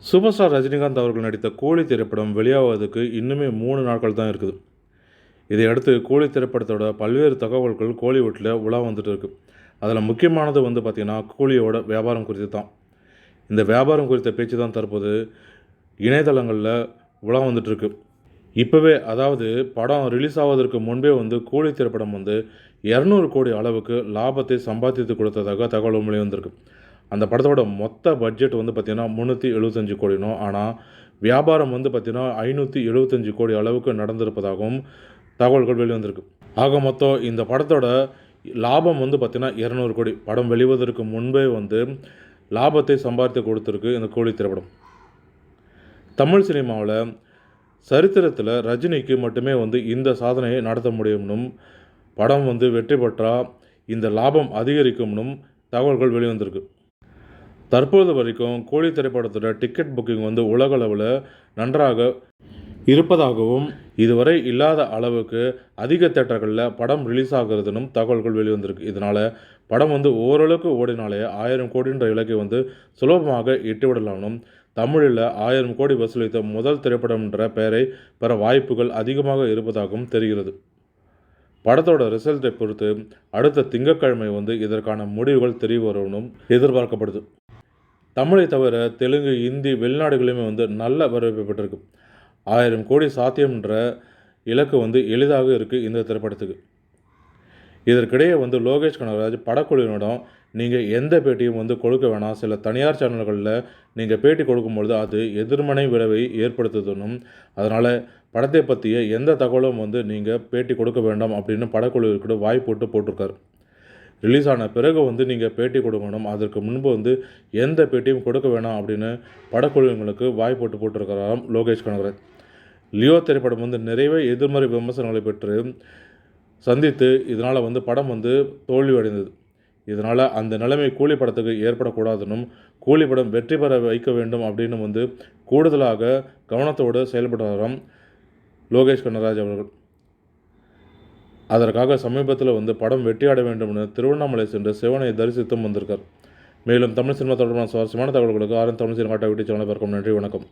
Super star Rajinikanth அவர்கள் நடித்த கூலி திரைப்படம் வெளியாவதுக்கு இன்னுமே 3 நாட்கள் தான் இருக்குது. இதையடுத்து கூலி திரைப்படத்தோட பல்வேறு தகவல்கள் கோலிவுட்டில் உலா வந்துட்டு இருக்குது. அதில் முக்கியமானது பார்த்திங்கன்னா கூலியோட வியாபாரம் குறித்து தான். இந்த வியாபாரம் குறித்த பேச்சு தான் தற்போது இணையதளங்களில் உலா வந்துட்டுருக்கு. இப்போவே அதாவது படம் ரிலீஸ் ஆவதற்கு முன்பே கூலி திரைப்படம் 200 கோடி அளவுக்கு லாபத்தை சம்பாதித்து கொடுத்ததாக தகவல் வெளிவந்திருக்கு. அந்த படத்தோட மொத்த பட்ஜெட் பார்த்திங்கன்னா 375 கோடினும், ஆனால் வியாபாரம் பார்த்திங்கன்னா 575 கோடி அளவுக்கு நடந்திருப்பதாகவும் தகவல்கள் வெளிவந்திருக்கு. ஆக மொத்தம் இந்த படத்தோட லாபம் பார்த்திங்கன்னா 200 கோடி. படம் வெளிவதற்கு முன்பே லாபத்தை சம்பாதித்து கொடுத்துருக்கு இந்த கூலி திரைப்படம். தமிழ் சினிமாவில் சரித்திரத்தில் ரஜினிக்கு மட்டுமே இந்த சாதனையை நடத்த முடியும்னும், படம் வெற்றி பெற்றால் இந்த லாபம் அதிகரிக்கும்னும் தகவல்கள் வெளிவந்திருக்கு. தற்போது வரைக்கும் கூலி திரைப்படத்தோட டிக்கெட் புக்கிங் உலக அளவில் நன்றாக இருப்பதாகவும், இதுவரை இல்லாத அளவுக்கு அதிக தேட்டர்களில் படம் ரிலீஸ் ஆகிறதுனும் தகவல்கள் வெளிவந்திருக்கு. இதனால் படம் ஓரளவுக்கு ஓடினாலே 1000 கோடின்ற இலக்கை சுலபமாக எட்டிவிடலாம்னும், தமிழில் 1000 கோடி வசூலித்த முதல் திரைப்படம் என்ற பெயரை பெற வாய்ப்புகள் அதிகமாக இருப்பதாகவும் தெரிகிறது. படத்தோட ரிசல்ட்டை பொறுத்து அடுத்த திங்கட்கிழமை இதற்கான முடிவுகள் தெரிய வரும்னும் எதிர்பார்க்கப்படுது. தமிழை தவிர தெலுங்கு, ஹிந்தி, வெளிநாடுகளிலுமே நல்ல வரவேற்பு பெற்றிருக்கு. 1000 கோடி சாத்தியம்ன்ற இலக்கு எளிதாக இருக்குது இந்த திரைப்படத்துக்கு. இதற்கிடையே லோகேஷ் கனகராஜ் படக்குழுவினரிடம் நீங்கள் எந்த பேட்டியும் கொடுக்க வேணாம், சில தனியார் சேனல்களில் நீங்கள் பேட்டி கொடுக்கும்பொழுது அது எதிர்மனை விளைவை ஏற்படுத்துதுன்னும், அதனால் படத்தை பற்றிய எந்த தகவலும் நீங்கள் பேட்டி கொடுக்க வேண்டாம் அப்படின்னு படக்குழுவிற்கு வாய்ப்பு போட்டிருக்காரு. ரிலீஸ் ஆன பிறகு நீங்கள் பேட்டி கொடுக்கணும், அதற்கு முன்பு எந்த பேட்டியும் கொடுக்க வேணாம் அப்படின்னு படக்குழுவினருக்கு வாய்ப்பு போட்டிருக்கிறாராம் லோகேஷ் கனகராஜ். லியோ திரைப்படம் நிறைய எதிர்மறை விமர்சனங்களை பெற்று சந்தித்து இதனால் படம் தோல்வி அடைந்தது. இதனால் அந்த நிலைமை கூலி படத்துக்கு ஏற்படக்கூடாதுன்னும், கூலி படம் வெற்றி பெற வைக்க வேண்டும் அப்படின்னு கூடுதலாக கவனத்தோடு செயல்படுறாராம் லோகேஷ் கனகராஜ் அவர்கள். அதற்காக சமீபத்தில் படம் வெற்றியாட வேண்டும்னு திருவண்ணாமலை சென்று சிவனை தரிசித்தும் வந்திருக்கார். மேலும் தமிழ் சினிமா தொடர்பான சுவாரஸ்யமான தகவல்களுக்கு தமிழ் சினிமா யூடியூப் சேனலை பார்க்கும். நன்றி, வணக்கம்.